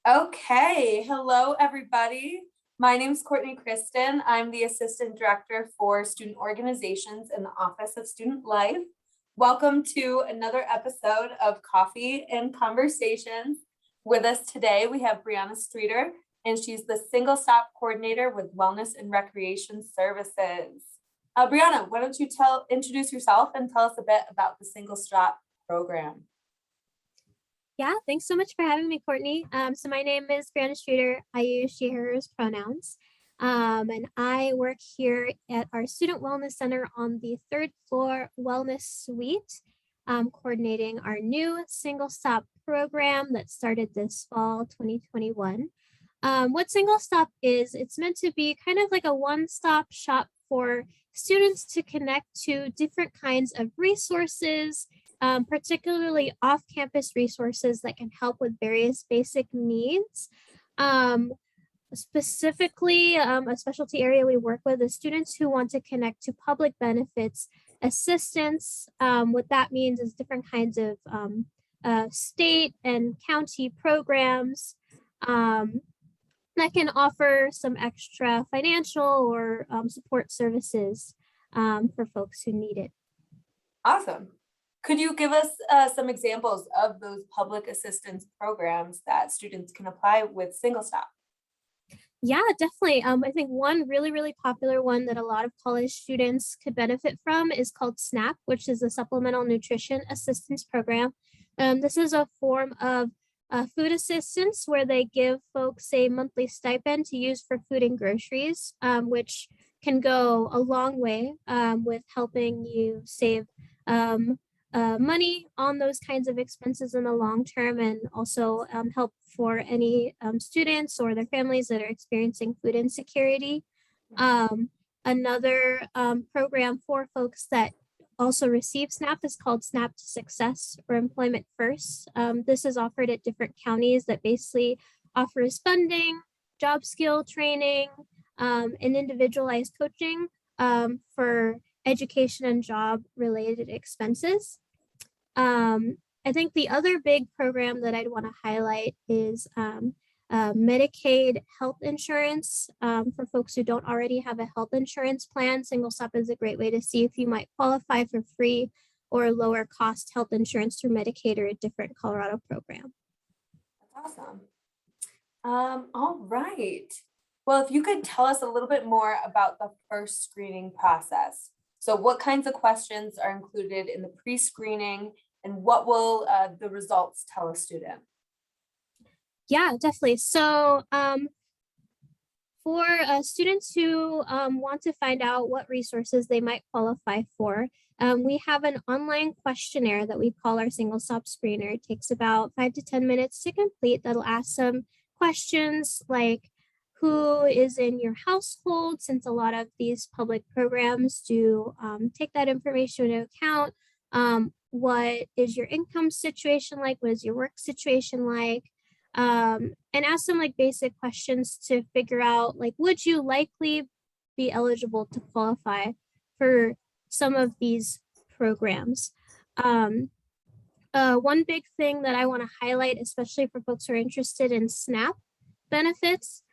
Okay, hello everybody. My name is Courtney Kristan. I'm the Assistant Director for Student Organizations in the Office of Student Life. Welcome to another episode of Coffee and Conversations. With us today, we have Bryanna Streeter, and she's the Single Stop Coordinator with Wellness and Recreation Services. Bryanna, why don't you introduce yourself and tell us a bit about the Single Stop program? Yeah, thanks so much for having me, Courtney. So my name is Bryanna Streeter. I use she, hers pronouns. And I work here at our Student Wellness Center on the third floor wellness suite, coordinating our new single stop program that started this fall 2021. What single stop is, it's meant to be kind of like a one-stop shop for students to connect to different kinds of resources, particularly off-campus resources that can help with various basic needs. Specifically, a specialty area we work with is students who want to connect to public benefits assistance. What that means is different kinds of state and county programs that can offer some extra financial or support services for folks who need it. Awesome. Could you give us some examples of those public assistance programs that students can apply with Single Stop? Yeah, definitely. I think one really popular one that a lot of college students could benefit from is called SNAP, which is a Supplemental Nutrition Assistance Program. This is a form of food assistance where they give folks a monthly stipend to use for food and groceries, which can go a long way with helping you save money on those kinds of expenses in the long term, and also help for any students or their families that are experiencing food insecurity. Another program for folks that also receive SNAP is called SNAP to Success or Employment First. This is offered at different counties that basically offers funding, job skill training, and individualized coaching for education and job related expenses. I think the other big program that I'd want to highlight is Medicaid health insurance for folks who don't already have a health insurance plan. Single Stop is a great way to see if you might qualify for free or lower cost health insurance through Medicaid or a different Colorado program. That's awesome. All right. Well, if you could tell us a little bit more about the first screening process. So what kinds of questions are included in the pre-screening, and what will the results tell a student? Yeah, definitely. So for students who want to find out what resources they might qualify for, we have an online questionnaire that we call our Single Stop Screener. It takes about 5 to 10 minutes to complete. That'll ask some questions like who is in your household, since a lot of these public programs do take that information into account. What is your income situation like? What is your work situation like? And ask some like basic questions to figure out like, would you likely be eligible to qualify for some of these programs? One big thing that I want to highlight, especially for folks who are interested in SNAP benefits,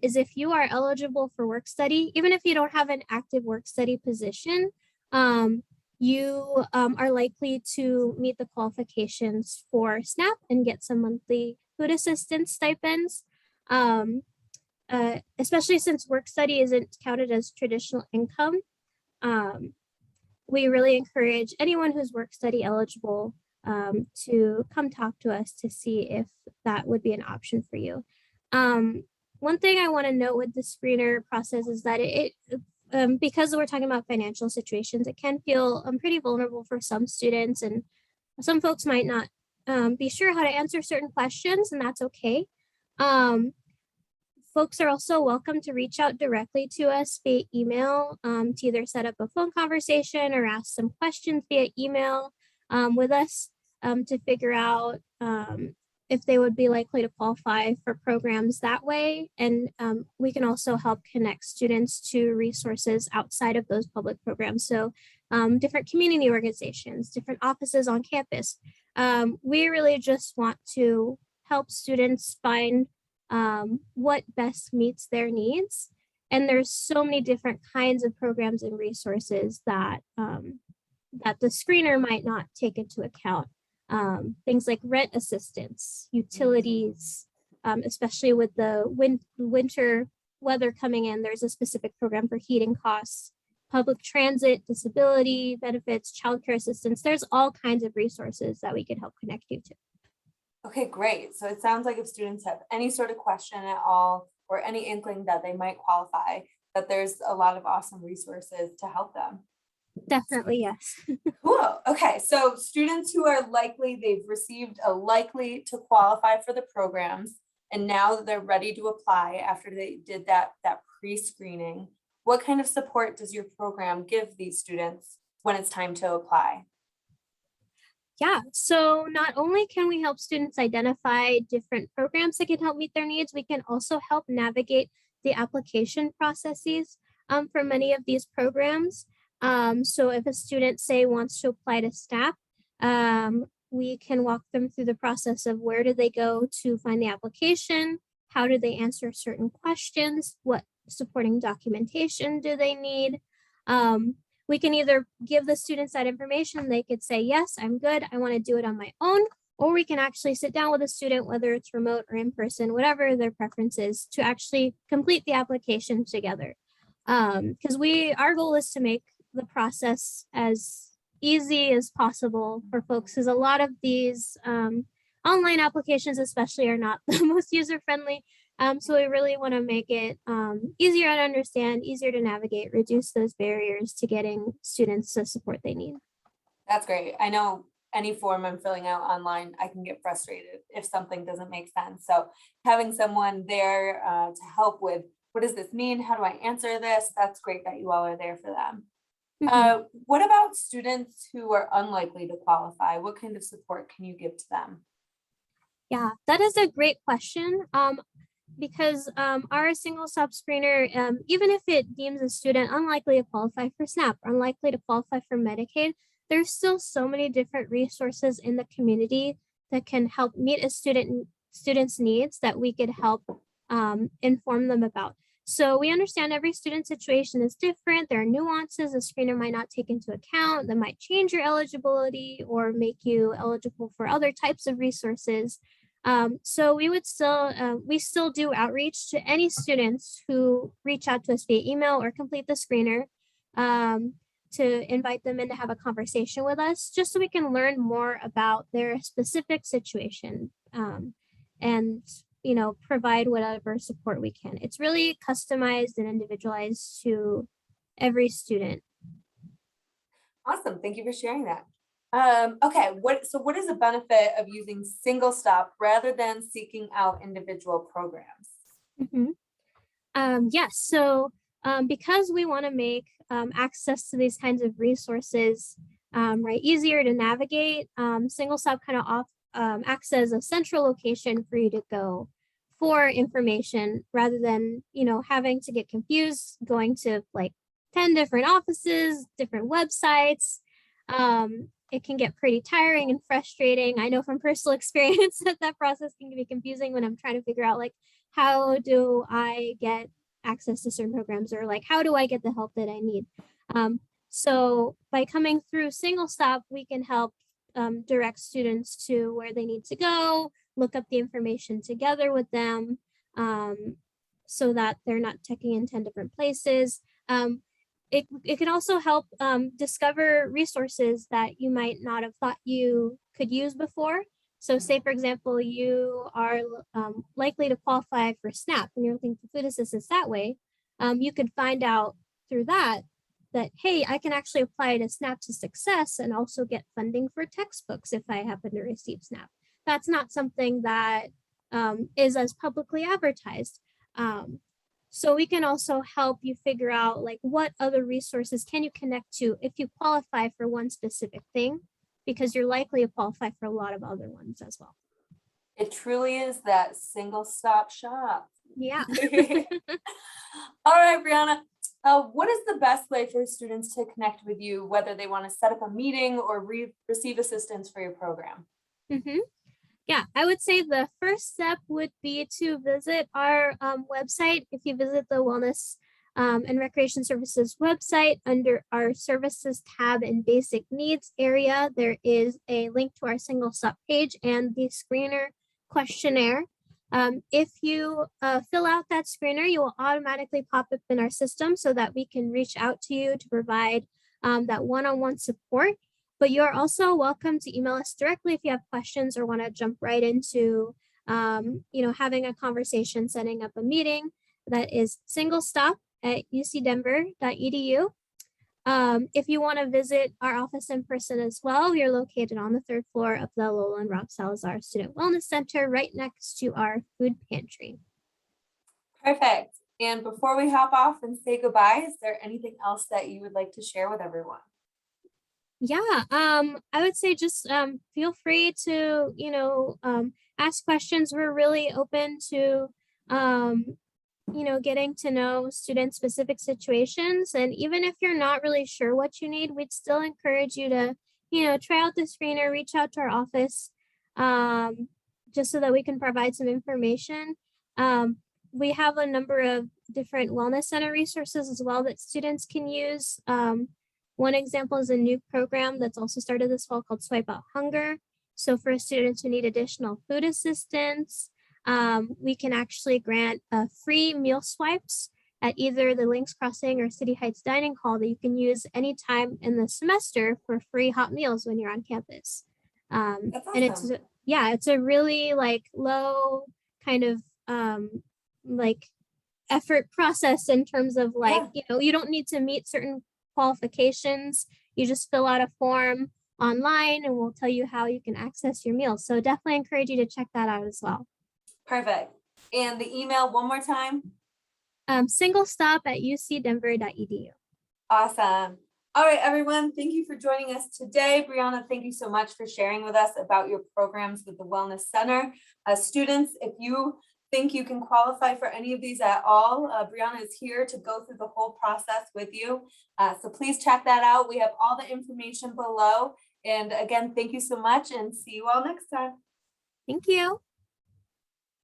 is if you are eligible for work study, even if you don't have an active work study position, you are likely to meet the qualifications for SNAP and get some monthly food assistance stipends, especially since work study isn't counted as traditional income. We really encourage anyone who's work study eligible to come talk to us to see if that would be an option for you. One thing I want to note with the screener process is that because we're talking about financial situations, it can feel pretty vulnerable for some students, and some folks might not be sure how to answer certain questions, and that's okay. Folks are also welcome to reach out directly to us via email to either set up a phone conversation or ask some questions via email with us to figure out if they would be likely to qualify for programs that way. And we can also help connect students to resources outside of those public programs. So different community organizations, different offices on campus. We really just want to help students find what best meets their needs. And there's so many different kinds of programs and resources that that the screener might not take into account. Things like rent assistance, utilities, especially with the winter weather coming in, there's a specific program for heating costs, public transit, disability benefits, childcare assistance. There's all kinds of resources that we could help connect you to. Okay, great. So it sounds like if students have any sort of question at all, or any inkling that they might qualify, that there's a lot of awesome resources to help them. Definitely, yes. Cool. Okay, so students who are likely, they've received a likely to qualify for the programs, and now that they're ready to apply after they did that pre-screening, what kind of support does your program give these students when it's time to apply? Yeah, so not only can we help students identify different programs that can help meet their needs, we can also help navigate the application processes for many of these programs. So if a student, say, wants to apply to SNAP, we can walk them through the process of where do they go to find the application, how do they answer certain questions, what supporting documentation do they need. We can either give the students that information, they could say, yes, I'm good, I want to do it on my own, or we can actually sit down with a student, whether it's remote or in person, whatever their preference is, to actually complete the application together. Because our goal is to make the process as easy as possible for folks, because a lot of these online applications especially are not the most user-friendly. So we really want to make it easier to understand, easier to navigate, reduce those barriers to getting students the support they need. That's great. I know any form I'm filling out online, I can get frustrated if something doesn't make sense. So having someone there to help with, what does this mean? How do I answer this? That's great that you all are there for them. What about students who are unlikely to qualify? What kind of support can you give to them? Yeah, that is a great question. Because our single stop screener, even if it deems a student unlikely to qualify for SNAP, or unlikely to qualify for Medicaid, there's still so many different resources in the community that can help meet a student's needs that we could help inform them about. So we understand every student situation is different. There are nuances a screener might not take into account that might change your eligibility or make you eligible for other types of resources. So we still do outreach to any students who reach out to us via email or complete the screener to invite them in to have a conversation with us, just so we can learn more about their specific situation and provide whatever support we can. It's really customized and individualized to every student. Awesome. Thank you for sharing that. Okay, what is the benefit of using single stop rather than seeking out individual programs? Yes, so because we want to make access to these kinds of resources easier to navigate, single stop kind of acts as a central location for you to go for information rather than having to get confused going to like 10 different offices, different websites. It can get pretty tiring and frustrating. I know from personal experience that process can be confusing when I'm trying to figure out like, how do I get access to certain programs, or like, how do I get the help that I need? So by coming through single stop, we can help direct students to where they need to go, look up the information together with them so that they're not checking in 10 different places. It can also help discover resources that you might not have thought you could use before. So say, for example, you are likely to qualify for SNAP and you're looking for food assistance that way. You could find out through that, hey, I can actually apply to SNAP to Success and also get funding for textbooks if I happen to receive SNAP. That's not something that is as publicly advertised. So we can also help you figure out like what other resources can you connect to if you qualify for one specific thing, because you're likely to qualify for a lot of other ones as well. It truly is that single stop shop. Yeah. All right, Bryanna. What is the best way for students to connect with you, whether they want to set up a meeting or receive assistance for your program? Yeah, I would say the first step would be to visit our website. If you visit the Wellness and Recreation Services website under our Services tab and Basic Needs area, there is a link to our single stop page and the screener questionnaire. If you fill out that screener, you will automatically pop up in our system so that we can reach out to you to provide that one-on-one support. But you're also welcome to email us directly if you have questions or want to jump right into, having a conversation, setting up a meeting. That is singlestop@ucdenver.edu. If you want to visit our office in person as well, we are located on the third floor of the Lola and Rob Salazar Student Wellness Center, right next to our food pantry. Perfect. And before we hop off and say goodbye, is there anything else that you would like to share with everyone? Yeah, I would say just feel free to, ask questions. We're really open to, getting to know student specific situations. And even if you're not really sure what you need, we'd still encourage you to, try out the screener, reach out to our office, just so that we can provide some information. We have a number of different wellness center resources as well that students can use. One example is a new program that's also started this fall called Swipe Out Hunger. So for students who need additional food assistance, we can actually grant free meal swipes at either the Links Crossing or City Heights Dining Hall that you can use anytime in the semester for free hot meals when you're on campus. That's And awesome. it's a really low kind of effort process in terms of Yeah, you don't need to meet certain qualifications. You just fill out a form online and we'll tell you how you can access your meals. So definitely encourage you to check that out as well. perfect. And the email one more time. Singlestop@ucdenver.edu. Awesome. All right, everyone. Thank you for joining us today. Bryanna, thank you so much for sharing with us about your programs with the Wellness Center. Students, if you think you can qualify for any of these at all, Bryanna is here to go through the whole process with you. So please check that out. We have all the information below. And again, thank you so much and see you all next time. Thank you.